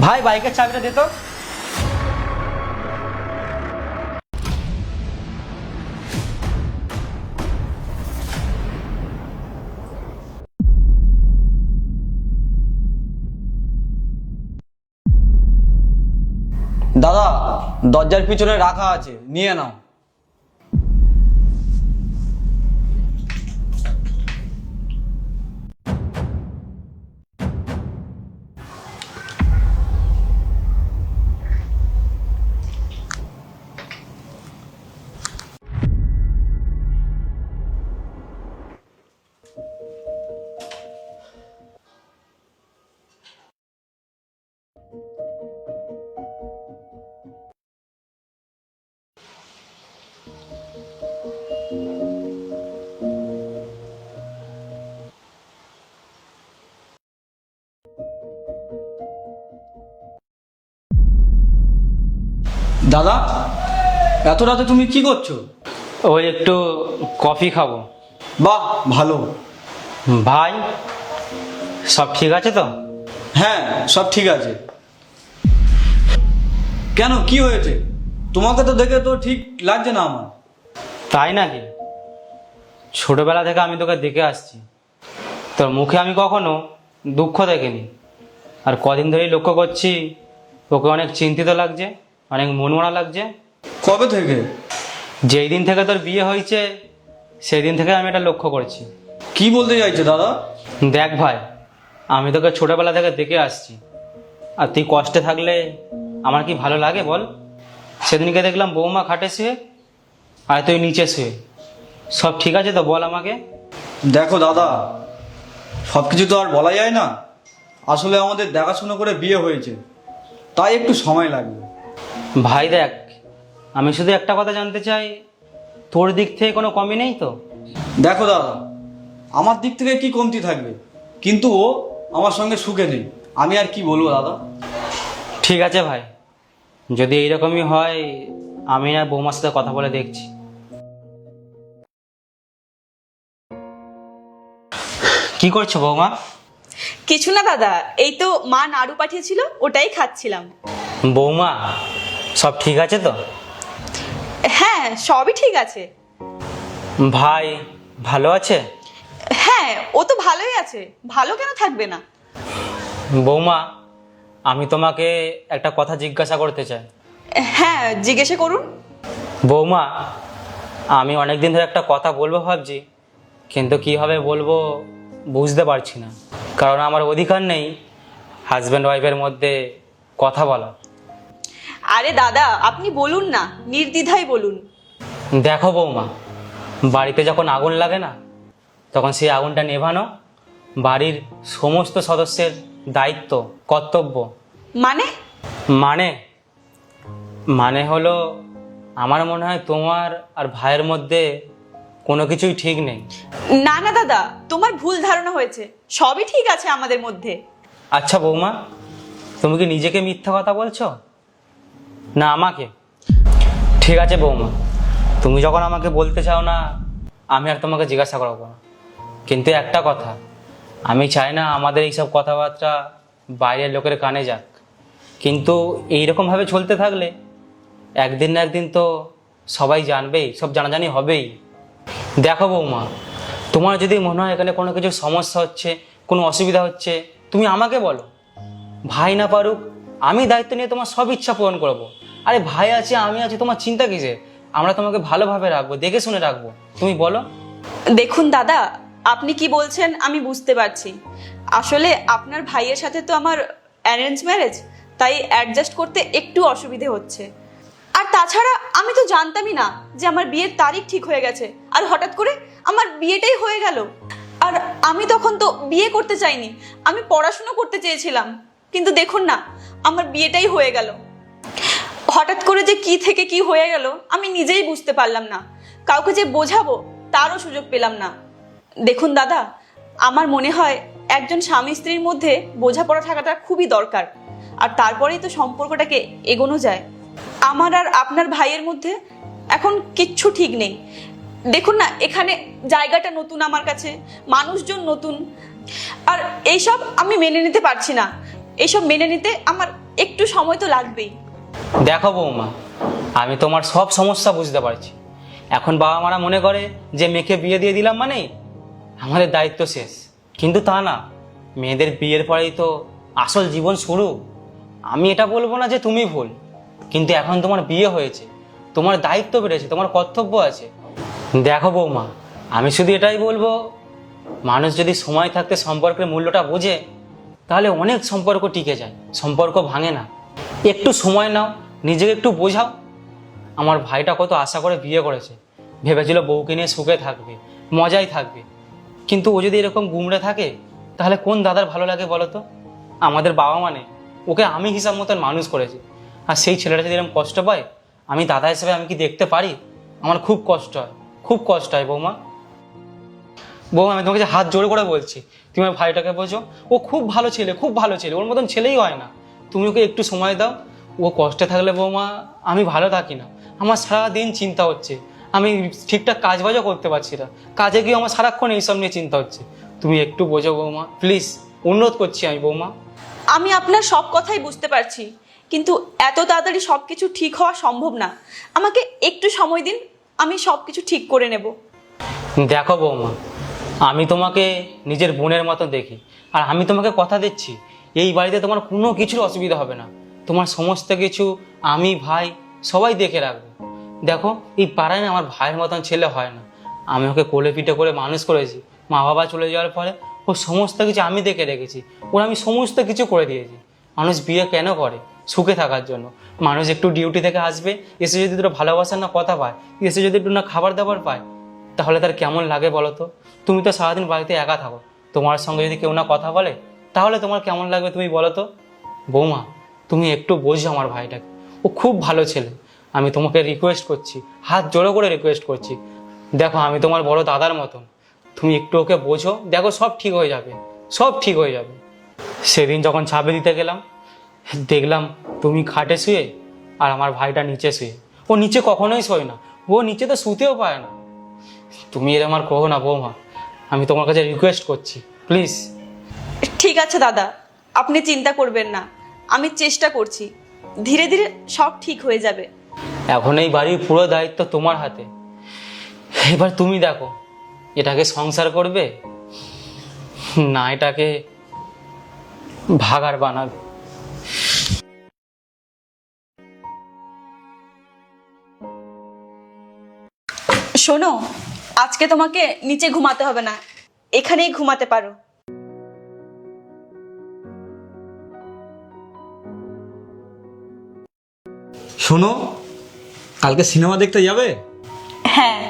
ভাই বাইকের চাবিটা দে তো। দাদা, দরজার পিছনে রাখা আছে, নিয়ে নাও। দাদা, এত রাতে তুমি কি করছো? ওই একটু কফি খাবো। বাহ, ভালো। ভাই, সব ঠিক আছে তো? হ্যাঁ, সব ঠিক আছে। কেন, কি হয়েছে? তোমাকে তো দেখে তো ঠিক লাগছে না আমার। তাই নাকি? ছোটবেলা থেকে আমি তোকে দেখে আসছি, তোর মুখে আমি কখনো দুঃখ দেখিনি। আর কদিন ধরেই লক্ষ্য করছি ওকে অনেক চিন্তিত লাগছে, অনেক মনমরা লাগছে। কবে থেকে? যেই দিন থেকে তোর বিয়ে হয়েছে সেই দিন থেকে আমি এটা লক্ষ্য করছি। কি বলতে চাইছো দাদা? দেখ ভাই, আমি তোকে ছোটবেলা থেকে দেখে আসছি, আর তুই কষ্টে থাকলে আমার কি ভালো লাগে বল? সেদিনকে দেখলাম বৌমা খাটে শুয়ে আর তুই নিচে শুয়ে। সব ঠিক আছে তো বল আমাকে? দেখো দাদা, সব কিছু তো আর বলা যায় না। আসলে আমাদের দেখাশোনা করে বিয়ে হয়েছে, তাই একটু সময় লাগবে। ভাই দেখ, আমি শুধু একটা কথা জানতে চাই, তোর দিক থেকে কোনো কমি নেই তো? দেখো দাদা, আমার দিক থেকে কি কমতি থাকবে, কিন্তু ও আমার সঙ্গে সুখে নেই। আমি আর কি বলবো দাদা। ঠিক আছে ভাই, যদি এইরকমই হয় আমি আর বৌমার সাথে কথা বলে দেখছি। কি করছো বৌমা? কিছু না দাদা, এই তো মা নাড়ু পাঠিয়েছিল, ওটাই খাচ্ছিলাম। বৌমা, সব ঠিক আছে তো? হ্যাঁ, সবই ঠিক আছে। ভাই ভালো আছে? হ্যাঁ, ও তো ভালোই আছে, ভালো কেন থাকবে না? বৌমা, আমি তোমাকে একটা কথা জিজ্ঞাসা করতে চাই। হ্যাঁ, জিজ্ঞাসা করুন। বৌমা, আমি অনেক দিন ধরে একটা কথা বলবো ভাবছি, কিন্তু কীভাবে বলবো বুঝতে পারছি না। কারণ আমার অধিকার নেই হাজব্যান্ড ওয়াইফের মধ্যে কথা বলা। আরে দাদা, আপনি বলুন না, নির্দ্বিধায় বলুন। দেখো বৌমা, বাড়িতে যখন আগুন লাগে না, তখন সেই আগুনটা নেভানো বাড়ির সমস্ত সদস্যের দায়িত্ব, কর্তব্য। মানে? মানে মানে হলো, আমার মনে হয় তোমার আর ভাইয়ের মধ্যে কোনো কিছুই ঠিক নেই। না না দাদা, তোমার ভুল ধারণা হয়েছে, সবই ঠিক আছে আমাদের মধ্যে। আচ্ছা বৌমা, তুমি কি নিজেকে মিথ্যা কথা বলছো না আমাকে? ঠিক আছে বৌমা, তুমি যখন আমাকে বলতে চাও না, আমি আর তোমাকে জিজ্ঞাসা করবো না। কিন্তু একটা কথা, আমি চাই না আমাদের এইসব কথাবার্তা বাইরের লোকের কানে যাক। কিন্তু এইরকমভাবে চলতে থাকলে একদিন না একদিন তো সবাই জানবেই, সব জানাজানি হবেই। দেখো বৌমা, তোমার যদি মনে হয় এখানে কোনো কিছু সমস্যা হচ্ছে, কোনো অসুবিধা হচ্ছে, তুমি আমাকে বলো। ভাই না পারুক, আমি দায়িত্ব নিয়ে তোমার সব ইচ্ছা পূরণ করবো। আরে ভাই আছে, আমি আছি, তোমার চিন্তা কিসের? আমরা তোমাকে ভালোভাবে রাখবো, দেখে শুনে রাখবো। তুমি বলো। দেখুন দাদা, আপনি কি বলছেন আমি বুঝতে পারছি। আসলে আপনার ভাইয়ের সাথে তো আমার অ্যারেঞ্জ ম্যারেজ, তাই অ্যাডজাস্ট করতে একটু অসুবিধে হচ্ছে। আর তাছাড়া আমি তো জানতামই না যে আমার বিয়ের তারিখ ঠিক হয়ে গেছে, আর হঠাৎ করে আমার বিয়েটাই হয়ে গেল। আর আমি তখন তো বিয়ে করতে চাইনি, আমি পড়াশুনো করতে চেয়েছিলাম। কিন্তু দেখুন না, আমার বিয়েটাই হয়ে গেল। হঠাৎ করে যে কি থেকে কি হয়ে গেল আমি নিজেই বুঝতে পারলাম না। কাউকে যে বোঝাবো তারও সুযোগ পেলাম না। দেখুন দাদা, আমার মনে হয় একজন স্বামী স্ত্রীর মধ্যে বোঝাপড়া থাকাটা খুবই দরকার, আর তারপরেই তো সম্পর্কটাকে এগোনো যায়। আমার আর আপনার ভাইয়ের মধ্যে এখন কিচ্ছু ঠিক নেই। দেখুন না, এখানে জায়গাটা নতুন আমার কাছে, মানুষজন নতুন, আর এইসব আমি মেনে নিতে পারছি না। এইসব মেনে নিতে আমার একটু সময় তো লাগবেই। দেখো বৌমা, আমি তোমার সব সমস্যা বুঝতে পারছি। এখন বাবা মারা মনে করে যে মেয়েকে বিয়ে দিয়ে দিলাম মানেই আমাদের দায়িত্ব শেষ, কিন্তু তা না। মেয়েদের বিয়ের পরেই তো আসল জীবন শুরু। আমি এটা বলবো না যে তুমি ভুল, কিন্তু এখন তোমার বিয়ে হয়েছে, তোমার দায়িত্ব বেড়েছে, তোমার কর্তব্য আছে। দেখো বৌমা, আমি শুধু এটাই বলবো, মানুষ যদি সময় থাকতে সম্পর্কের মূল্যটা বোঝে তাহলে অনেক সম্পর্ক টিকে যায়, সম্পর্ক ভাঙে না। একটু সময় নাও, নিজেকে একটু বোঝাও। আমার ভাইটা কত আশা করে বিয়ে করেছে, ভেবেছিল বউকে নিয়ে সুখে থাকবে, মজাই থাকবে, কিন্তু ও যদি এরকম গুমড়ে থাকে তাহলে কোন দাদার ভালো লাগে বলো তো? আমাদের বাবা মানে ওকে আমি হিসাব মতন মানুষ করেছি, আর সেই ছেলেটা যদি এরকম কষ্ট পায়, আমি দাদা হিসেবে আমি কি দেখতে পারি? আমার খুব কষ্ট হয়, খুব কষ্ট হয় বৌমা। বৌমা, আমি তোমাকে যে হাত জোড়ে করে বলছি, তুমি আমার ভাইটাকে বোঝো। ও খুব ভালো ছেলে, খুব ভালো ছেলে, ওর মতন ছেলেই হয় না। তুমি ওকে একটু সময় দাও। ও কষ্টে থাকলে বৌমা আমি ভালো থাকি না। আমার সারাদিন চিন্তা হচ্ছে, আমি ঠিকঠাক কাজবাজও করতে পারছি না, কাজে গিয়ে আমার সারাক্ষণ এইসব নিয়ে চিন্তা হচ্ছে। তুমি একটু বোঝো বৌমা, প্লিজ, অনুরোধ করছি আমি বৌমা। আমি আপনার সব কথাই বুঝতে পারছি, কিন্তু এত তাড়াতাড়ি সব কিছু ঠিক হওয়া সম্ভব না। আমাকে একটু সময় দিন, আমি সব কিছু ঠিক করে নেব। দেখো বৌমা, আমি তোমাকে নিজের বোনের মতো দেখি, আর আমি তোমাকে কথা দিচ্ছি এই বাড়িতে তোমার কোনো কিছুর অসুবিধা হবে না। তোমার সমস্ত কিছু আমি, ভাই, সবাই দেখে রাখবো। দেখো, এই পাড়ায় না আমার ভাইয়ের মতন ছেলে হয় না। আমি ওকে কোলে পিঠে করে মানুষ করেছি। মা বাবা চলে যাওয়ার পরে ওর সমস্ত কিছু আমি দেখে রেখেছি, ওর আমি সমস্ত কিছু করে দিয়েছি। মানুষ বিয়ে কেন করে? সুখে থাকার জন্য। মানুষ একটু ডিউটি থেকে আসবে, এসে যদি দুটো ভালোবাসার না কথা পায়, এসে যদি একটু না খাবার দাবার পায়, তাহলে তার কেমন লাগে বলো তো? তুমি তো সারাদিন বাড়িতে একা থাকো, তোমার সঙ্গে যদি কেউ না কথা বলে তাহলে তোমার কেমন লাগবে তুমি বলো তো? বৌমা, তুমি একটু বোঝো আমার ভাইটাকে, ও খুব ভালো ছেলে। আমি তোমাকে রিকোয়েস্ট করছি, হাত জোড়ো করে রিকোয়েস্ট করছি। দেখো, আমি তোমার বড় দাদার মতন, তুমি একটু ওকে বোঝো। দেখো, সব ঠিক হয়ে যাবে, সব ঠিক হয়ে যাবে। সেদিন যখন চাবি দিতে গেলাম, দেখলাম তুমি খাটে শুয়ে আর আমার ভাইটা নিচে শুয়ে। ও নিচে কখনোই শোয় না, ও নিচে তো শুতেও পায় না। তুমি এর আমার কহো না বৌমা, আমি তোমার কাছে রিকোয়েস্ট করছি, প্লিজ। ঠিক আছে দাদা, আপনি চিন্তা করবেন না, আমি চেষ্টা করছি। ধীরে ধীরে সব ঠিক হয়ে যাবে। এখন এই বাড়ির পুরো দায়িত্ব তোমার হাতে। এবার তুমি দেখো, এটাকে সংসার করবে না এটাকে ভাগার বানাবে। শোনো, আজকে তোমাকে নিচে ঘুমাতে হবে না, এখানেই ঘুমাতে পারো। শোনো, কালকে সিনেমা দেখতে যাবে? হ্যাঁ,